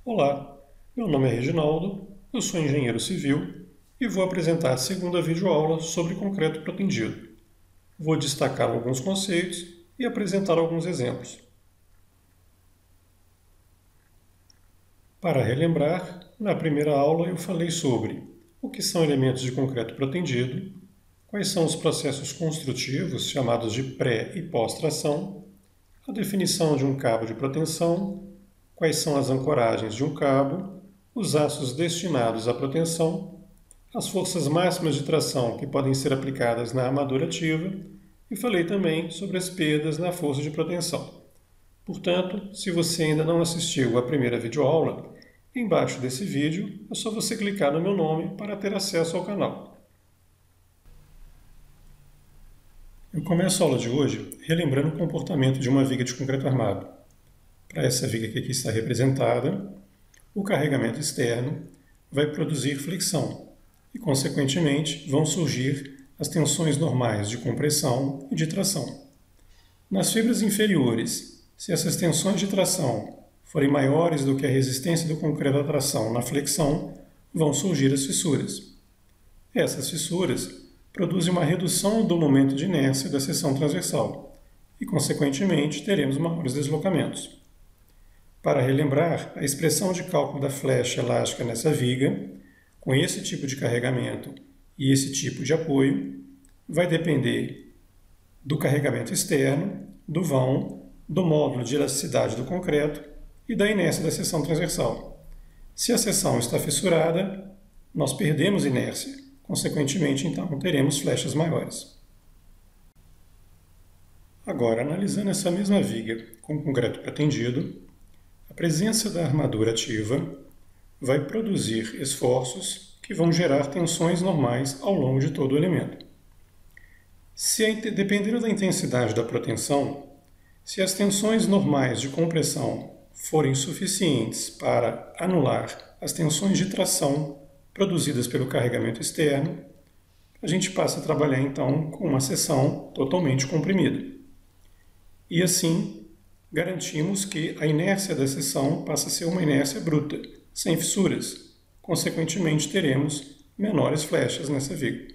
Olá, meu nome é Reginaldo, eu sou engenheiro civil e vou apresentar a segunda videoaula sobre concreto protendido. Vou destacar alguns conceitos e apresentar alguns exemplos. Para relembrar, na primeira aula eu falei sobre o que são elementos de concreto protendido, quais são os processos construtivos chamados de pré- e pós-tração, a definição de um cabo de proteção, quais são as ancoragens de um cabo, os aços destinados à proteção, as forças máximas de tração que podem ser aplicadas na armadura ativa e falei também sobre as perdas na força de proteção. Portanto, se você ainda não assistiu à primeira videoaula, embaixo desse vídeo é só você clicar no meu nome para ter acesso ao canal. Eu começo a aula de hoje relembrando o comportamento de uma viga de concreto armado. Para essa viga que aqui está representada, o carregamento externo vai produzir fricção e, consequentemente, vão surgir as tensões normais de compressão e de tração. Nas fibras inferiores, se essas tensões de tração forem maiores do que a resistência do concreto à tração na flexão, vão surgir as fissuras. Essas fissuras produzem uma redução do momento de inércia da seção transversal e, consequentemente, teremos maiores deslocamentos. Para relembrar, a expressão de cálculo da flecha elástica nessa viga, com esse tipo de carregamento e esse tipo de apoio, vai depender do carregamento externo, do vão, do módulo de elasticidade do concreto e da inércia da seção transversal. Se a seção está fissurada, nós perdemos inércia, consequentemente, então, teremos flechas maiores. Agora, analisando essa mesma viga com concreto pretendido, a presença da armadura ativa vai produzir esforços que vão gerar tensões normais ao longo de todo o elemento. Dependendo da intensidade da proteção, se as tensões normais de compressão forem suficientes para anular as tensões de tração produzidas pelo carregamento externo, a gente passa a trabalhar então com uma seção totalmente comprimida. E assim, garantimos que a inércia da seção passa a ser uma inércia bruta, sem fissuras. Consequentemente, teremos menores flechas nessa viga.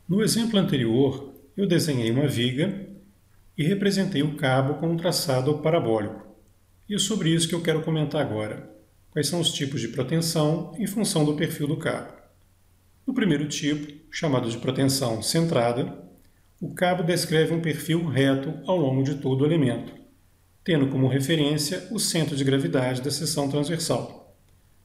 No exemplo anterior, eu desenhei uma viga e representei o cabo com um traçado parabólico. E é sobre isso que eu quero comentar agora. Quais são os tipos de proteção em função do perfil do cabo. No primeiro tipo, chamado de proteção centrada, o cabo descreve um perfil reto ao longo de todo o elemento, tendo como referência o centro de gravidade da seção transversal.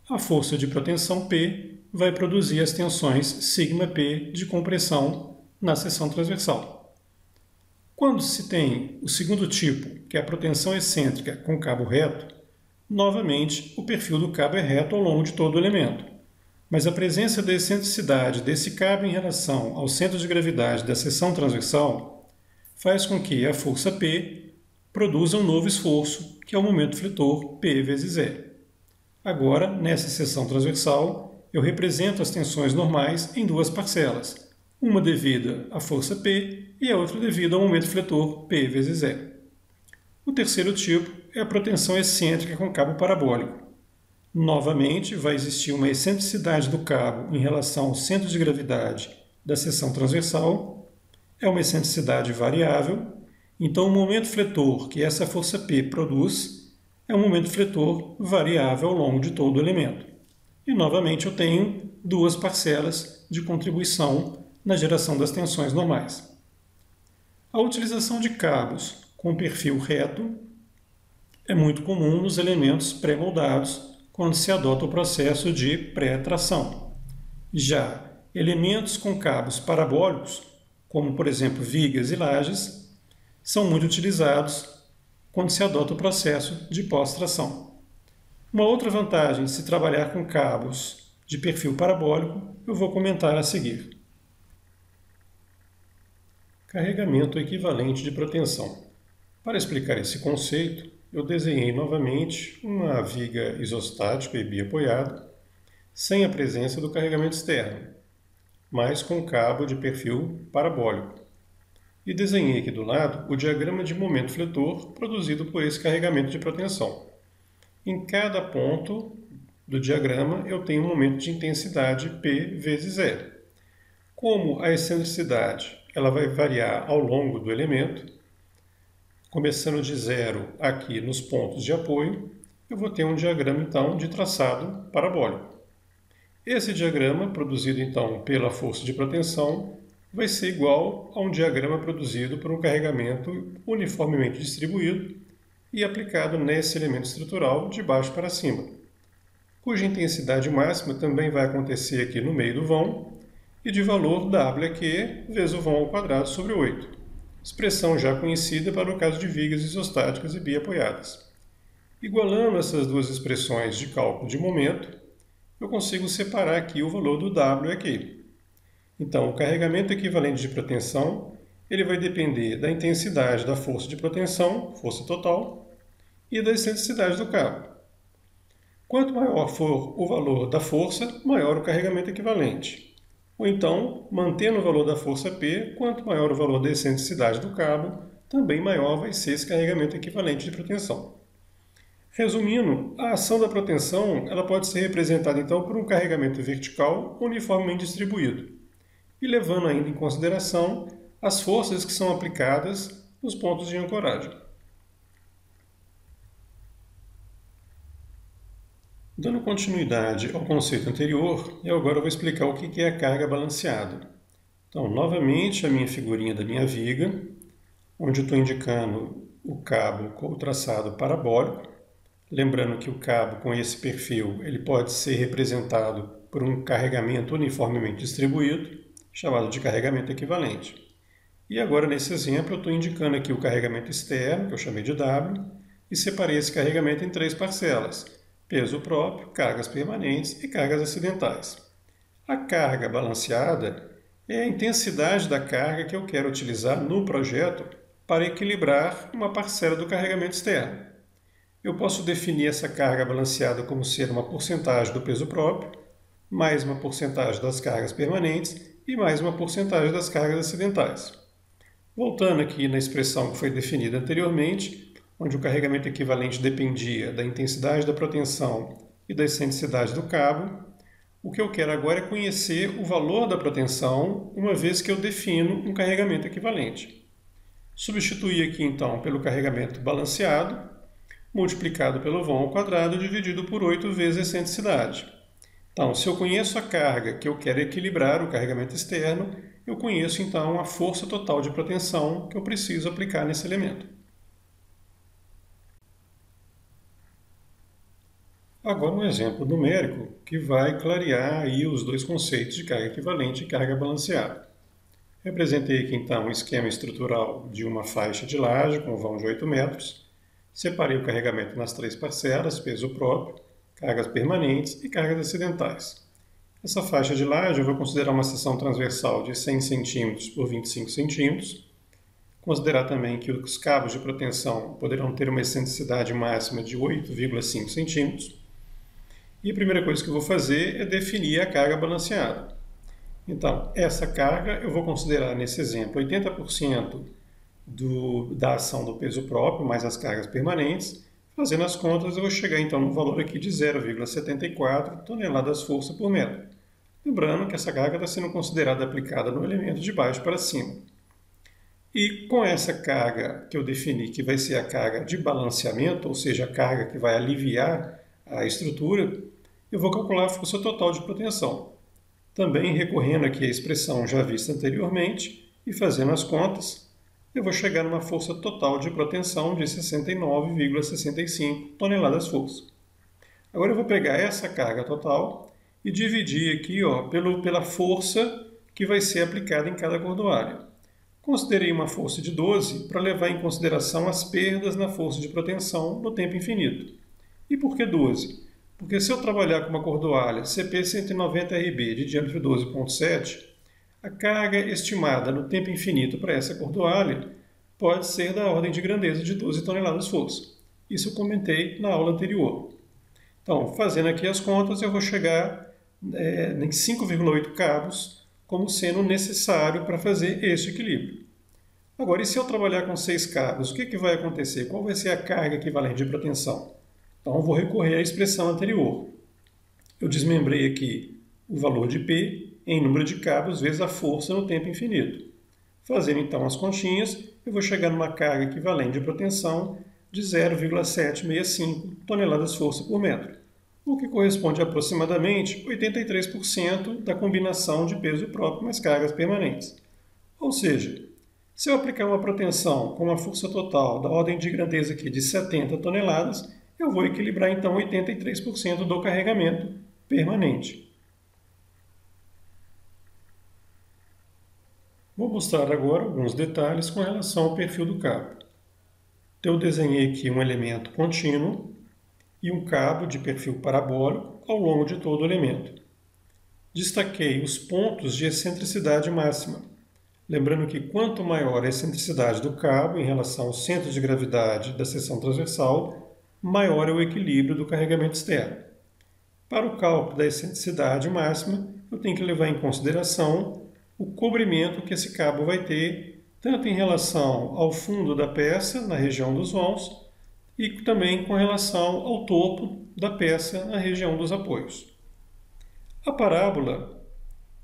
A força de proteção P vai produzir as tensões σp de compressão na seção transversal. Quando se tem o segundo tipo, que é a proteção excêntrica com cabo reto, novamente o perfil do cabo é reto ao longo de todo o elemento. Mas a presença da excentricidade desse cabo em relação ao centro de gravidade da seção transversal faz com que a força P produza um novo esforço, que é o momento fletor P vezes E. Agora, nessa seção transversal, eu represento as tensões normais em duas parcelas, uma devida à força P e a outra devida ao momento fletor P vezes E. O terceiro tipo é a proteção excêntrica com cabo parabólico. Novamente, vai existir uma excentricidade do cabo em relação ao centro de gravidade da seção transversal. É uma excentricidade variável, então o momento fletor que essa força P produz é um momento fletor variável ao longo de todo o elemento. E, novamente, eu tenho duas parcelas de contribuição na geração das tensões normais. A utilização de cabos com perfil reto é muito comum nos elementos pré-moldados, quando se adota o processo de pré-tração. Já elementos com cabos parabólicos, como por exemplo vigas e lajes, são muito utilizados quando se adota o processo de pós-tração. Uma outra vantagem de se trabalhar com cabos de perfil parabólico eu vou comentar a seguir. Carregamento equivalente de proteção. Para explicar esse conceito, eu desenhei novamente uma viga isostática e biapoiada, sem a presença do carregamento externo, mas com cabo de perfil parabólico. e desenhei aqui do lado o diagrama de momento fletor produzido por esse carregamento de proteção. Em cada ponto do diagrama eu tenho um momento de intensidade P vezes R. Como a excentricidade ela vai variar ao longo do elemento, começando de zero aqui nos pontos de apoio, eu vou ter um diagrama então de traçado parabólico. Esse diagrama, produzido então pela força de proteção, vai ser igual a um diagrama produzido por um carregamento uniformemente distribuído e aplicado nesse elemento estrutural de baixo para cima, cuja intensidade máxima também vai acontecer aqui no meio do vão e de valor W é Q vezes o vão ao quadrado sobre 8, expressão já conhecida para o caso de vigas isostáticas e biapoiadas. Igualando essas duas expressões de cálculo de momento, eu consigo separar aqui o valor do W aqui. Então, o carregamento equivalente de proteção ele vai depender da intensidade da força de proteção, força total, e da excentricidade do cabo. Quanto maior for o valor da força, maior o carregamento equivalente. Ou então, mantendo o valor da força P, quanto maior o valor da excentricidade do cabo, também maior vai ser esse carregamento equivalente de proteção. Resumindo, a ação da proteção ela pode ser representada então por um carregamento vertical uniformemente distribuído e levando ainda em consideração as forças que são aplicadas nos pontos de ancoragem. Dando continuidade ao conceito anterior, eu agora vou explicar o que é a carga balanceada. Então, novamente, a minha figurinha da minha viga, onde eu estou indicando o cabo com o traçado parabólico. Lembrando que o cabo com esse perfil ele pode ser representado por um carregamento uniformemente distribuído, chamado de carregamento equivalente. E agora, nesse exemplo, eu estou indicando aqui o carregamento externo, que eu chamei de W, e separei esse carregamento em três parcelas: peso próprio, cargas permanentes e cargas acidentais. A carga balanceada é a intensidade da carga que eu quero utilizar no projeto para equilibrar uma parcela do carregamento externo. Eu posso definir essa carga balanceada como ser uma porcentagem do peso próprio, mais uma porcentagem das cargas permanentes e mais uma porcentagem das cargas acidentais. Voltando aqui na expressão que foi definida anteriormente, onde o carregamento equivalente dependia da intensidade da proteção e da excentricidade do cabo, o que eu quero agora é conhecer o valor da proteção, uma vez que eu defino um carregamento equivalente. Substituir aqui então pelo carregamento balanceado, multiplicado pelo vão ao quadrado dividido por 8 vezes a excentricidade. Então, se eu conheço a carga que eu quero equilibrar, o carregamento externo, eu conheço então a força total de proteção que eu preciso aplicar nesse elemento. Agora um exemplo numérico que vai clarear aí os dois conceitos de carga equivalente e carga balanceada. Representei aqui então um esquema estrutural de uma faixa de laje com vão de 8 metros. Separei o carregamento nas três parcelas, peso próprio, cargas permanentes e cargas acidentais. Essa faixa de laje eu vou considerar uma seção transversal de 100 cm por 25 cm. Considerar também que os cabos de proteção poderão ter uma excentricidade máxima de 8,5 cm. E a primeira coisa que eu vou fazer é definir a carga balanceada. Então, essa carga eu vou considerar nesse exemplo 80% da ação do peso próprio, mais as cargas permanentes. Fazendo as contas, eu vou chegar então no valor aqui de 0,74 toneladas-força por metro. Lembrando que essa carga está sendo considerada aplicada no elemento de baixo para cima. E com essa carga que eu defini que vai ser a carga de balanceamento, ou seja, a carga que vai aliviar a estrutura, eu vou calcular a força total de proteção. Também recorrendo aqui à expressão já vista anteriormente e fazendo as contas, eu vou chegar numa força total de proteção de 69,65 toneladas-força. Agora eu vou pegar essa carga total e dividir aqui pela força que vai ser aplicada em cada cordoalho. Considerei uma força de 12 para levar em consideração as perdas na força de proteção no tempo infinito. E por que 12? Porque se eu trabalhar com uma cordoalha CP190RB de diâmetro 12,7, a carga estimada no tempo infinito para essa cordoalha pode ser da ordem de grandeza de 12 toneladas-força. Isso eu comentei na aula anterior. Então, fazendo aqui as contas, eu vou chegar em 5,8 cabos como sendo necessário para fazer esse equilíbrio. Agora, e se eu trabalhar com 6 cabos, o que vai acontecer? Qual vai ser a carga equivalente de protensão? Então, eu vou recorrer à expressão anterior. Eu desmembrei aqui o valor de P em número de cabos vezes a força no tempo infinito. Fazendo então as continhas, eu vou chegar numa carga equivalente de protensão de 0,765 toneladas-força por metro, o que corresponde a aproximadamente 83% da combinação de peso próprio mais cargas permanentes. Ou seja, se eu aplicar uma protensão com uma força total da ordem de grandeza aqui de 70 toneladas, eu vou equilibrar então 83% do carregamento permanente. Vou mostrar agora alguns detalhes com relação ao perfil do cabo. Então, eu desenhei aqui um elemento contínuo e um cabo de perfil parabólico ao longo de todo o elemento. Destaquei os pontos de excentricidade máxima. Lembrando que quanto maior a excentricidade do cabo em relação ao centro de gravidade da seção transversal, maior é o equilíbrio do carregamento externo. Para o cálculo da excentricidade máxima, eu tenho que levar em consideração o cobrimento que esse cabo vai ter, tanto em relação ao fundo da peça, na região dos vãos, e também com relação ao topo da peça, na região dos apoios. A parábola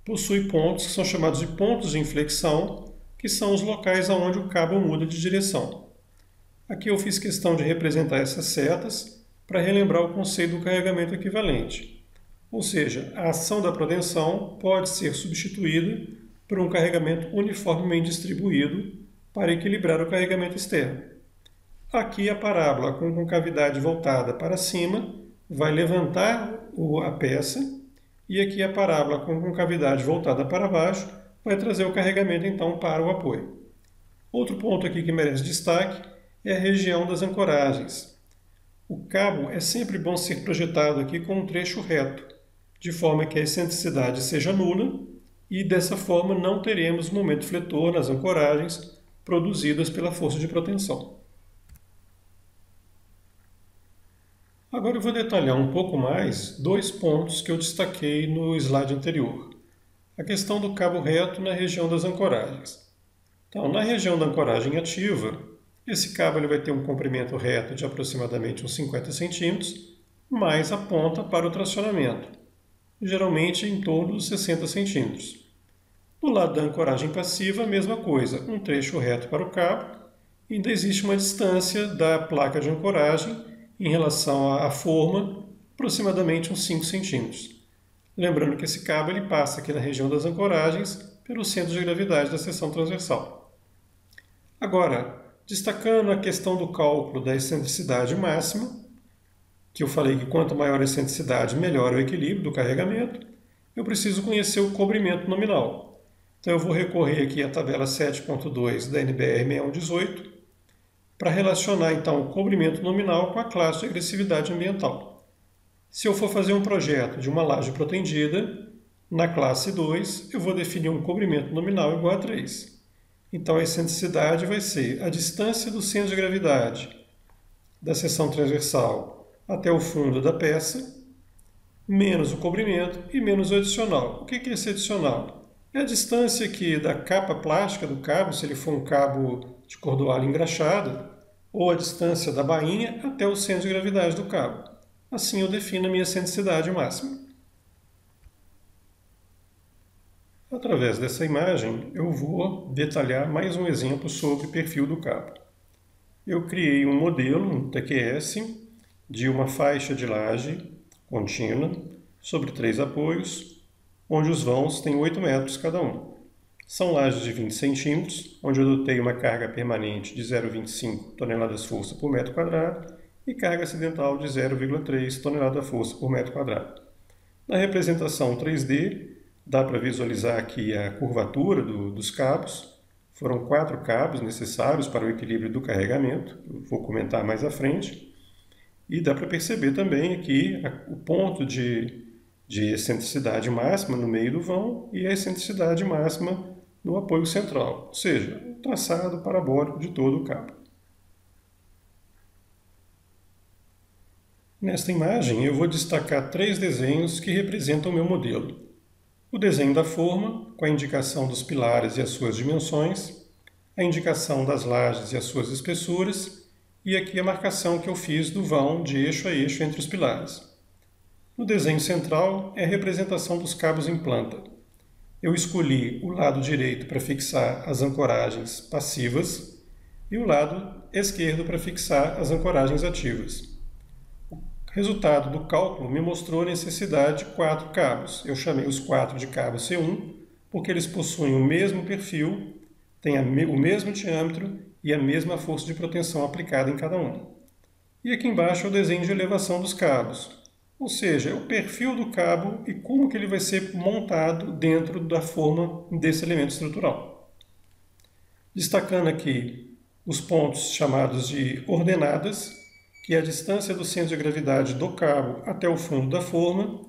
possui pontos que são chamados de pontos de inflexão, que são os locais onde o cabo muda de direção. Aqui eu fiz questão de representar essas setas para relembrar o conceito do carregamento equivalente. Ou seja, a ação da protensão pode ser substituída por um carregamento uniformemente distribuído para equilibrar o carregamento externo. Aqui a parábola com concavidade voltada para cima vai levantar a peça, e aqui a parábola com concavidade voltada para baixo vai trazer o carregamento então para o apoio. Outro ponto aqui que merece destaque é a região das ancoragens. O cabo é sempre bom ser projetado aqui com um trecho reto, de forma que a excentricidade seja nula e dessa forma não teremos momento fletor nas ancoragens produzidas pela força de protensão. Agora eu vou detalhar um pouco mais dois pontos que eu destaquei no slide anterior. A questão do cabo reto na região das ancoragens. Então, na região da ancoragem ativa, esse cabo ele vai ter um comprimento reto de aproximadamente uns 50 centímetros, mais a ponta para o tracionamento, geralmente em torno dos 60 centímetros. Do lado da ancoragem passiva, a mesma coisa, um trecho reto para o cabo, e ainda existe uma distância da placa de ancoragem em relação à forma, aproximadamente uns 5 centímetros. Lembrando que esse cabo ele passa aqui na região das ancoragens pelo centro de gravidade da seção transversal. Agora, destacando a questão do cálculo da excentricidade máxima, que eu falei que quanto maior a excentricidade, melhor o equilíbrio do carregamento, eu preciso conhecer o cobrimento nominal. Então eu vou recorrer aqui à tabela 7.2 da NBR 6118 para relacionar então o cobrimento nominal com a classe de agressividade ambiental. Se eu for fazer um projeto de uma laje protendida, na classe 2 eu vou definir um cobrimento nominal igual a 3. Então a excentricidade vai ser a distância do centro de gravidade da seção transversal até o fundo da peça, menos o cobrimento e menos o adicional. O que é esse adicional? É a distância aqui da capa plástica do cabo, se ele for um cabo de cordoalho engraxado, ou a distância da bainha até o centro de gravidade do cabo. Assim eu defino a minha excentricidade máxima. Através dessa imagem, eu vou detalhar mais um exemplo sobre perfil do cabo. Eu criei um modelo, um TQS, de uma faixa de laje contínua sobre 3 apoios, onde os vãos têm 8 metros cada um. São lajes de 20 centímetros, onde eu dotei uma carga permanente de 0,25 toneladas-força por metro quadrado e carga acidental de 0,3 tonelada-força por metro quadrado. Na representação 3D, dá para visualizar aqui a curvatura dos cabos. Foram 4 cabos necessários para o equilíbrio do carregamento, eu vou comentar mais à frente. E dá para perceber também aqui o ponto de excentricidade máxima no meio do vão e a excentricidade máxima no apoio central, ou seja, o traçado parabólico de todo o cabo. Nesta imagem eu vou destacar 3 desenhos que representam o meu modelo. O desenho da forma, com a indicação dos pilares e as suas dimensões, a indicação das lajes e as suas espessuras, e aqui a marcação que eu fiz do vão de eixo a eixo entre os pilares. No desenho central é a representação dos cabos em planta. Eu escolhi o lado direito para fixar as ancoragens passivas e o lado esquerdo para fixar as ancoragens ativas. O resultado do cálculo me mostrou a necessidade de 4 cabos. Eu chamei os 4 de cabo C1 porque eles possuem o mesmo perfil, têm o mesmo diâmetro e a mesma força de proteção aplicada em cada um. E aqui embaixo é o desenho de elevação dos cabos, ou seja, é o perfil do cabo e como que ele vai ser montado dentro da forma desse elemento estrutural. Destacando aqui os pontos chamados de ordenadas, que é a distância do centro de gravidade do cabo até o fundo da forma,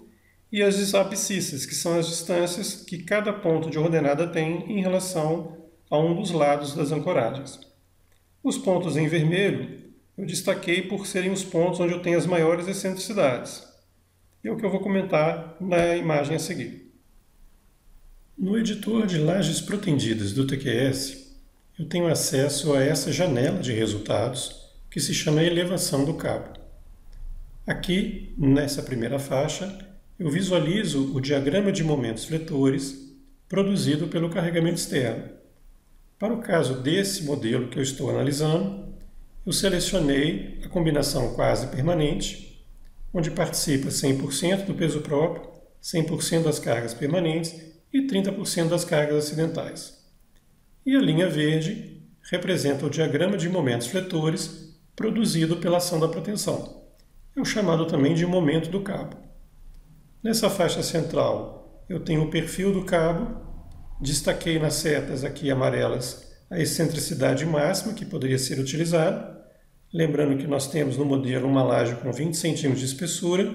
e as abscissas, que são as distâncias que cada ponto de ordenada tem em relação a um dos lados das ancoragens. Os pontos em vermelho eu destaquei por serem os pontos onde eu tenho as maiores excentricidades. É o que eu vou comentar na imagem a seguir. No editor de lajes protendidas do TQS, eu tenho acesso a essa janela de resultados que se chama elevação do cabo. Aqui, nessa primeira faixa, eu visualizo o diagrama de momentos fletores produzido pelo carregamento externo. Para o caso desse modelo que eu estou analisando, eu selecionei a combinação quase permanente, onde participa 100% do peso próprio, 100% das cargas permanentes e 30% das cargas acidentais. E a linha verde representa o diagrama de momentos fletores produzido pela ação da proteção. É o chamado também de momento do cabo. Nessa faixa central, eu tenho o perfil do cabo, destaquei nas setas aqui amarelas a excentricidade máxima que poderia ser utilizada, lembrando que nós temos no modelo uma laje com 20 cm de espessura,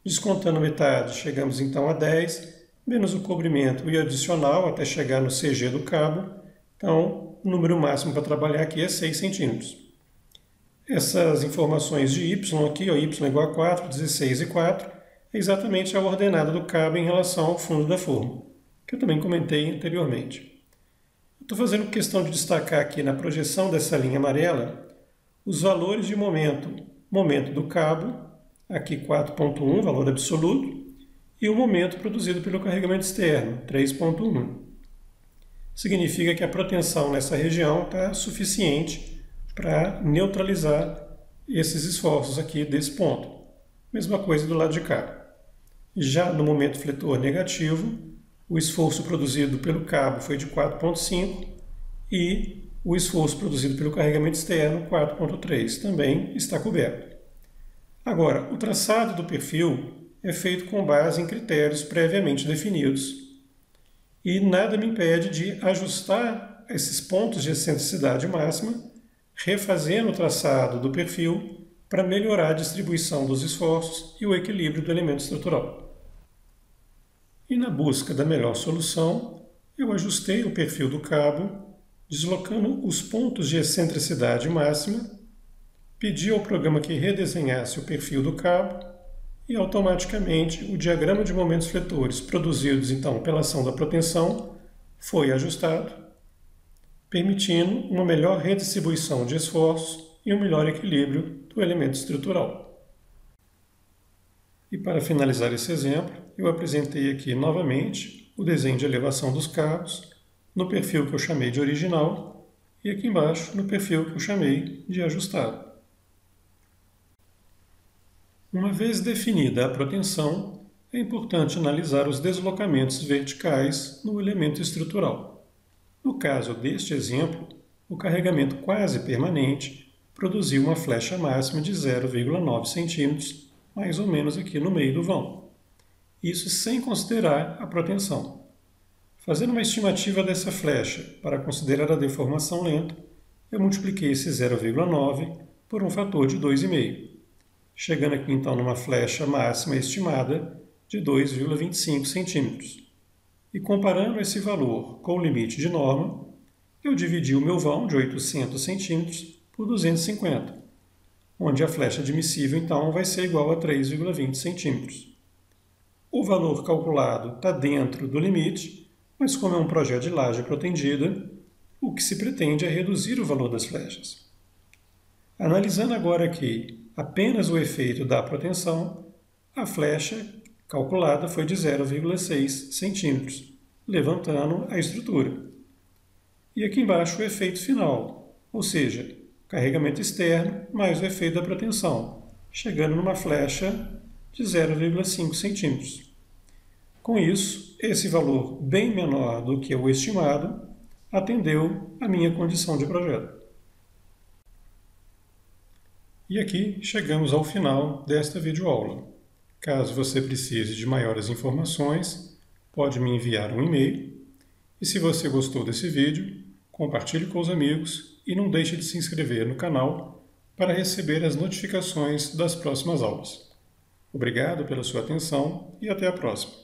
descontando metade, chegamos então a 10, menos o cobrimento e adicional até chegar no CG do cabo, então o número máximo para trabalhar aqui é 6 cm. Essas informações de Y aqui, ó, Y igual a 4, 16 e 4, é exatamente a ordenada do cabo em relação ao fundo da forma, que eu também comentei anteriormente. Estou fazendo questão de destacar aqui na projeção dessa linha amarela os valores de momento do cabo, aqui 4.1, valor absoluto, e o momento produzido pelo carregamento externo, 3.1. Significa que a proteção nessa região está suficiente para neutralizar esses esforços aqui desse ponto. Mesma coisa do lado de cá. Já no momento fletor negativo, o esforço produzido pelo cabo foi de 4.5 e o esforço produzido pelo carregamento externo, 4.3, também está coberto. Agora, o traçado do perfil é feito com base em critérios previamente definidos e nada me impede de ajustar esses pontos de excentricidade máxima, refazendo o traçado do perfil para melhorar a distribuição dos esforços e o equilíbrio do elemento estrutural. E na busca da melhor solução, eu ajustei o perfil do cabo, deslocando os pontos de excentricidade máxima, pedi ao programa que redesenhasse o perfil do cabo e automaticamente o diagrama de momentos fletores produzidos então pela ação da proteção foi ajustado, permitindo uma melhor redistribuição de esforços e um melhor equilíbrio do elemento estrutural. E para finalizar esse exemplo, eu apresentei aqui novamente o desenho de elevação dos cabos no perfil que eu chamei de original e aqui embaixo no perfil que eu chamei de ajustado. Uma vez definida a proteção, é importante analisar os deslocamentos verticais no elemento estrutural. No caso deste exemplo, o carregamento quase permanente produziu uma flecha máxima de 0,9 cm, mais ou menos aqui no meio do vão. Isso sem considerar a proteção. Fazendo uma estimativa dessa flecha para considerar a deformação lenta, eu multipliquei esse 0,9 por um fator de 2,5, chegando aqui então numa flecha máxima estimada de 2,25 cm. E comparando esse valor com o limite de norma, eu dividi o meu vão de 800 cm por 250, onde a flecha admissível então vai ser igual a 3,20 cm. O valor calculado está dentro do limite, mas como é um projeto de laje protendida, o que se pretende é reduzir o valor das flechas. Analisando agora aqui apenas o efeito da protensão, a flecha calculada foi de 0,6 centímetros, levantando a estrutura. E aqui embaixo o efeito final, ou seja, carregamento externo mais o efeito da protensão, chegando numa flecha de 0,5 centímetros. Com isso, esse valor bem menor do que o estimado atendeu a minha condição de projeto. E aqui chegamos ao final desta videoaula. Caso você precise de maiores informações, pode me enviar um e-mail. E se você gostou desse vídeo, compartilhe com os amigos e não deixe de se inscrever no canal para receber as notificações das próximas aulas. Obrigado pela sua atenção e até a próxima.